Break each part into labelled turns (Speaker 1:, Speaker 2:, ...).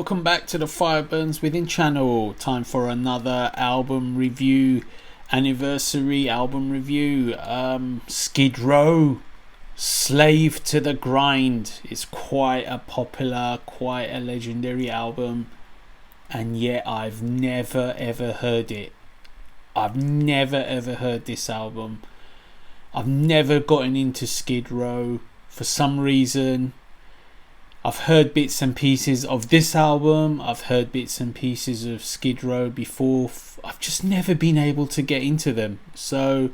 Speaker 1: welcome back to the Fire Burns Within channel. Time for another album review, anniversary album review. Skid Row, Slave to the Grind is quite a popular, quite a legendary album, and yet I've never ever heard it. I've never ever heard this album. I've never gotten into Skid Row for some reason. I've heard bits and pieces of this album. I've heard bits and pieces of Skid Row before. I've just never been able to get into them. So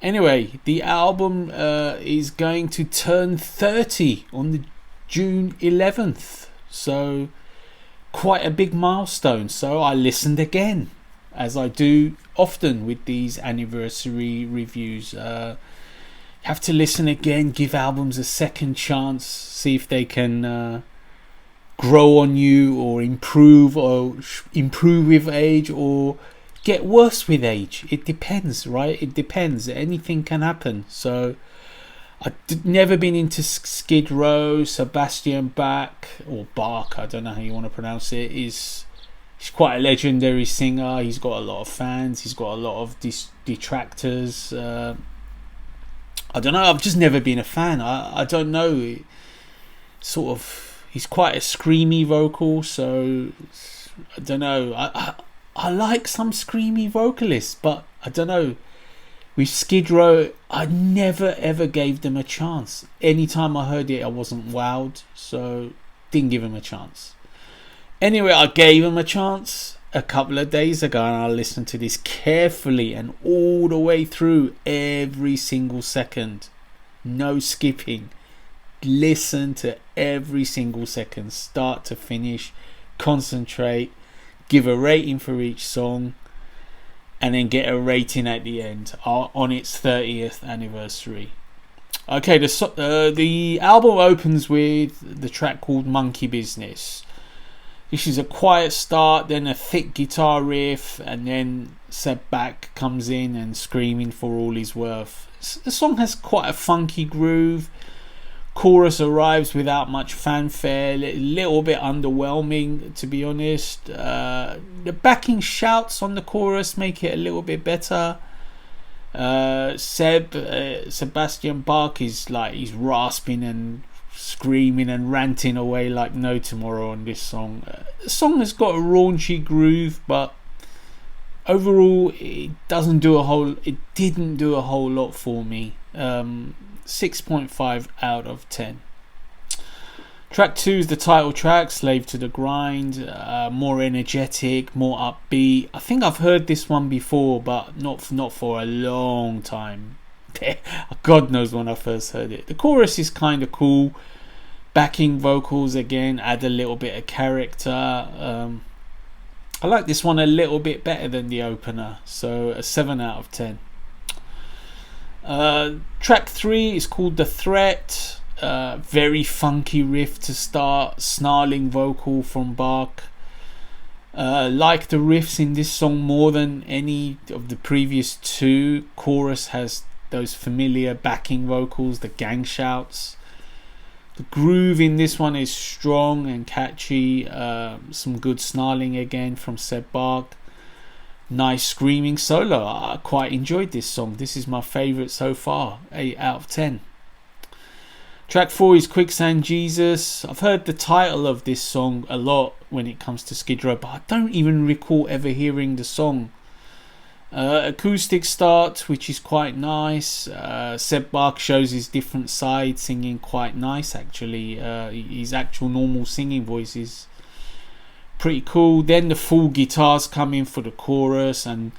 Speaker 1: anyway, the album is going to turn 30 on the June 11th. So quite a big milestone. So I listened again, as I do often with these anniversary reviews. Have to listen again, give albums a second chance, see if they can grow on you or improve with age or get worse with age. It depends, right? It depends. Anything can happen. So I've never been into Skid Row. Sebastian Bach, or Bach, I don't know how you want to pronounce it, he's quite a legendary singer. He's got a lot of fans. He's got a lot of detractors. I don't know. I've just never been a fan. I don't know. Sort of, he's quite a screamy vocal, so I don't know. I like some screamy vocalists, but I don't know. With Skid Row, I never ever gave them a chance. Anytime I heard it, I wasn't wowed, so didn't give him a chance. Anyway, I gave him a chance a couple of days ago, and I listened to this carefully and all the way through, every single second, no skipping. Listen to every single second, start to finish, concentrate, give a rating for each song, and then get a rating at the end on its 30th anniversary. Okay, the album opens with the track called Monkey Business. This is a quiet start, then a thick guitar riff, and then Seb Bach comes in and screaming for all he's worth. The song has quite a funky groove. Chorus arrives without much fanfare, a little bit underwhelming, to be honest. The backing shouts on the chorus make it a little bit better. Sebastian Bach is like, he's rasping and screaming and ranting away like no tomorrow on this song. The song has got a raunchy groove, but overall it didn't do a whole lot for me. 6.5 out of 10. Track 2 is the title track, Slave to the Grind. More energetic, more upbeat. I think I've heard this one before, but not for a long time. God knows when I first heard it. The chorus is kind of cool. Backing vocals again add a little bit of character. I like this one a little bit better than the opener, so a 7 out of 10. Track 3 is called The Threat. Very funky riff to start, snarling vocal from Bach. Like the riffs in this song more than any of the previous two. Chorus has those familiar backing vocals, the gang shouts. The groove in this one is strong and catchy. Some good snarling again from Seb Bach. Nice screaming solo. I quite enjoyed this song. This is my favourite so far. 8 out of 10. Track 4 is Quicksand Jesus. I've heard the title of this song a lot when it comes to Skid Row, but I don't even recall ever hearing the song. Acoustic start, which is quite nice. Seb Bach shows his different side, singing quite nice actually. His actual normal singing voice is pretty cool. Then the full guitars come in for the chorus, and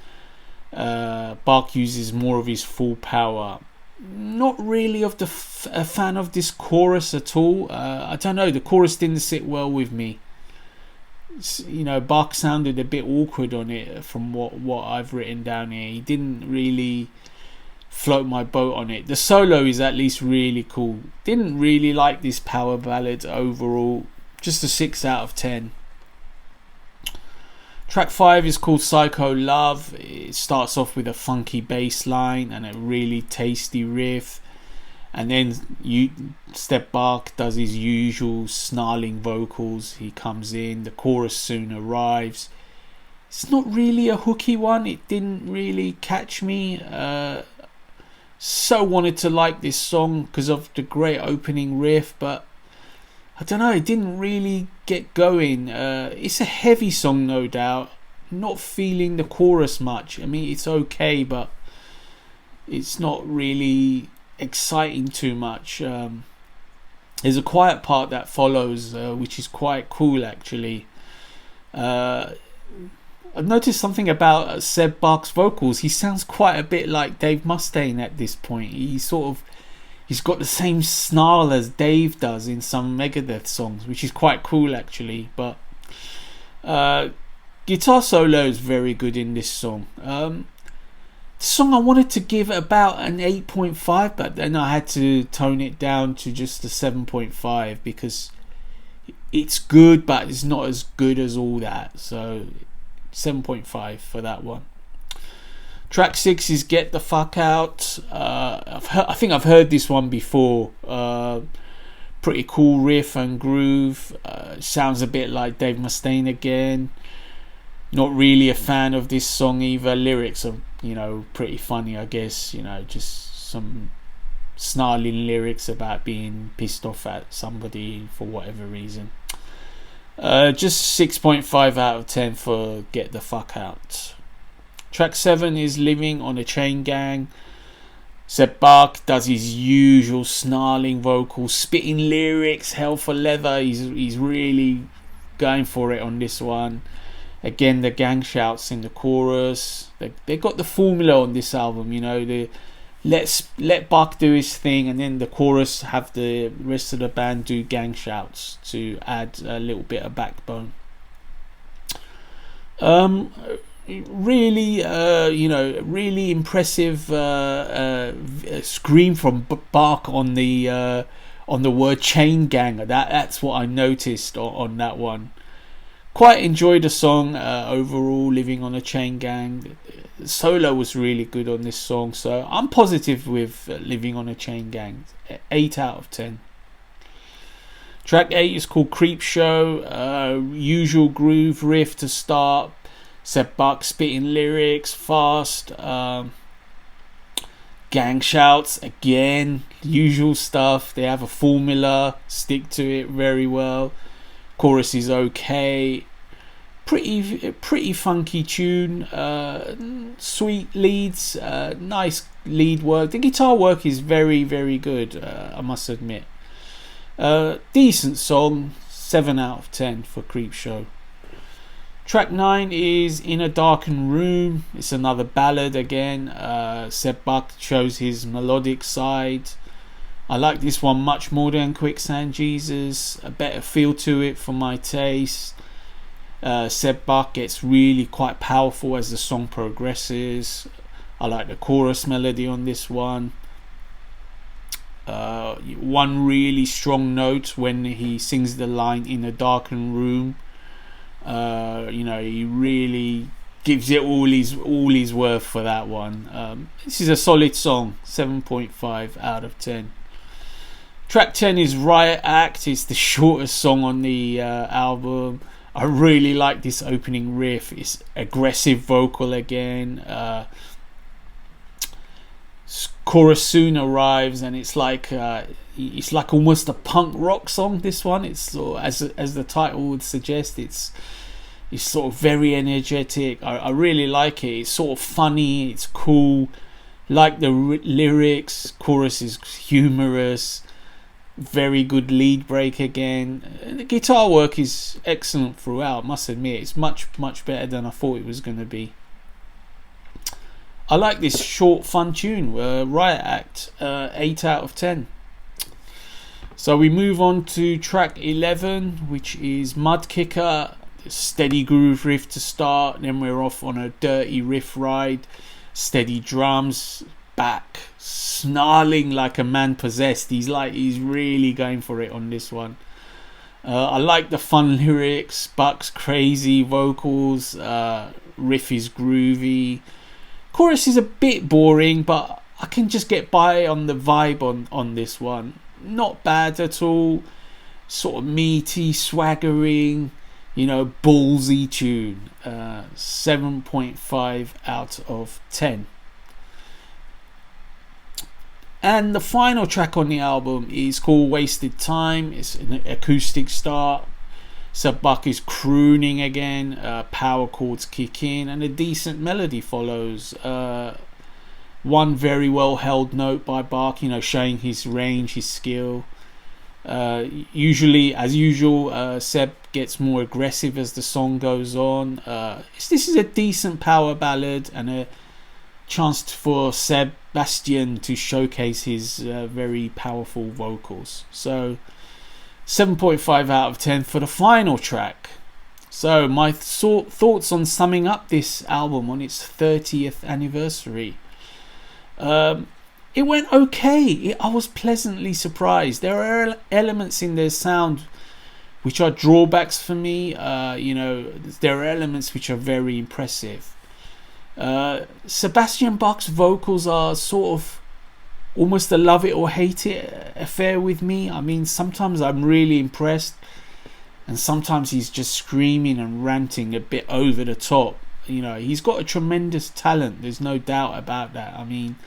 Speaker 1: Bach uses more of his full power. Not really a fan of this chorus at all. I don't know, the chorus didn't sit well with me. You know, Bach sounded a bit awkward on it from what I've written down here. He didn't really float my boat on it. The solo is at least really cool. Didn't really like this power ballad overall. Just a 6 out of 10. Track 5 is called Psycho Love. It starts off with a funky bass line and a really tasty riff. And then Seb Bach does his usual snarling vocals. He comes in, the chorus soon arrives. It's not really a hooky one. It didn't really catch me. So wanted to like this song because of the great opening riff, but I don't know, it didn't really get going. It's a heavy song, no doubt. Not feeling the chorus much. I mean, it's okay, but it's not really exciting too much. There's a quiet part that follows, which is quite cool actually. I've noticed something about Seb Bach's vocals. He sounds quite a bit like Dave Mustaine at this point. He's got the same snarl as Dave does in some Megadeth songs, which is quite cool actually. But guitar solo is very good in this song. The song I wanted to give about an 8.5, but then I had to tone it down to just a 7.5 because it's good, but it's not as good as all that. So 7.5 for that one. Track 6 is Get the Fuck Out. I think I've heard this one before. Pretty cool riff and groove. Sounds a bit like Dave Mustaine again. Not really a fan of this song either. Lyrics are, pretty funny, I guess. Just some snarling lyrics about being pissed off at somebody for whatever reason. Just 6.5 out of 10 for Get the Fuck Out. Track 7 is Living on a Chain Gang. Seb Bach does his usual snarling vocals, spitting lyrics, hell for leather. He's really going for it on this one. Again, the gang shouts in the chorus. They got the formula on this album, let Bach do his thing, and then the chorus have the rest of the band do gang shouts to add a little bit of backbone. Really, really impressive scream from Bach on the word chain gang. That's what I noticed on that one. Quite enjoyed the song overall, Living on a Chain Gang. The solo was really good on this song, so I'm positive with Living on a Chain Gang. 8 out of 10. Track 8 is called Creep Show. Usual groove riff to start. Seb Bach spitting lyrics fast. Gang shouts again. Usual stuff. They have a formula. Stick to it very well. Chorus is okay. Pretty funky tune. Sweet leads. Nice lead work. The guitar work is very, very good, I must admit. Decent song. 7 out of 10 for Creep Show. Track 9 is In a Darkened Room. It's another ballad again. Seb Bach shows his melodic side. I like this one much more than Quicksand Jesus. A better feel to it for my taste. Seb Bach gets really quite powerful as the song progresses. I like the chorus melody on this one. One really strong note when he sings the line In a Darkened Room. He really gives it all his worth for that one. This is a solid song. 7.5 out of 10. Track 10 is Riot Act. It's the shortest song on the album. I really like this opening riff. It's aggressive vocal again. Chorus soon arrives, and it's like almost a punk rock song. This one, it's sort of, as the title would suggest, it's sort of very energetic. I really like it. It's sort of funny. It's cool. Like the lyrics. Chorus is humorous. Very good lead break again. The guitar work is excellent throughout, must admit. It's much better than I thought it was going to be. I like this short fun tune, Riot Act. 8 out of 10. So we move on to track 11, which is Mudkicker. Steady groove riff to start, then we're off on a dirty riff ride. Steady drums, back snarling like a man possessed. He's really going for it on this one. I like the fun lyrics. Buck's crazy vocals. Riff is groovy. Chorus is a bit boring, but I can just get by on the vibe on this one. Not bad at all. Sort of meaty, swaggering, ballsy tune. 7.5 out of 10. And the final track on the album is called Wasted Time. It's an acoustic start. Seb Bach is crooning again. Power chords kick in, and a decent melody follows. One very well held note by Bach, showing his range, his skill. Usually, as usual, Seb gets more aggressive as the song goes on. This is a decent power ballad and a chance for Sebastian to showcase his very powerful vocals. So 7.5 out of 10 for the final track. So my thoughts on summing up this album on its 30th anniversary. It went okay. I was pleasantly surprised. There are elements in their sound which are drawbacks for me. There are elements which are very impressive. Sebastian Bach's vocals are sort of almost a love it or hate it affair with me. I mean, sometimes I'm really impressed, and sometimes he's just screaming and ranting a bit over the top. He's got a tremendous talent. There's no doubt about that. I mean,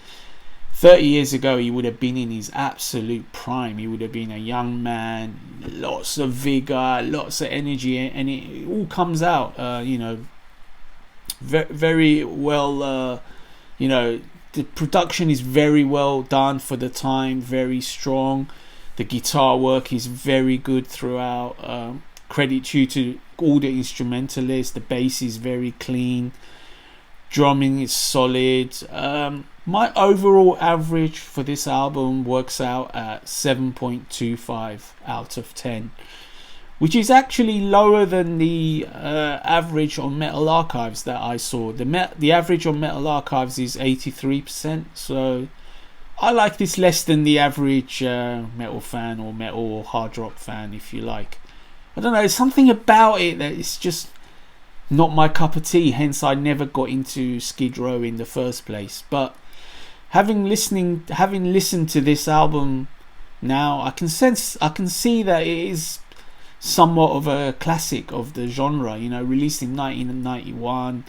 Speaker 1: 30 years ago, he would have been in his absolute prime. He would have been a young man, lots of vigor, lots of energy, and it all comes out, very well, the production is very well done for the time, very strong. The guitar work is very good throughout. Credit due to all the instrumentalists. The bass is very clean. Drumming is solid. My overall average for this album works out at 7.25 out of 10, which is actually lower than the average on Metal Archives that I saw. The average on Metal Archives is 83%, so I like this less than the average metal fan or metal or hard rock fan, if you like. I don't know, there's something about it that it's just not my cup of tea, hence I never got into Skid Row in the first place. But having listened to this album now, I can see that it is somewhat of a classic of the genre, released in 1991.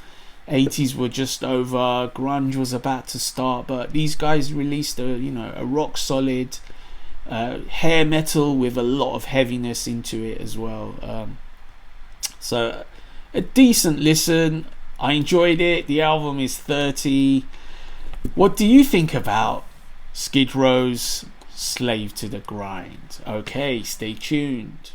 Speaker 1: 80s were just over, grunge was about to start, but these guys released a rock solid hair metal with a lot of heaviness into it as well. So a decent listen. I enjoyed it. The album is 30. What do you think about Skid Row's Slave to the Grind? Okay, stay tuned.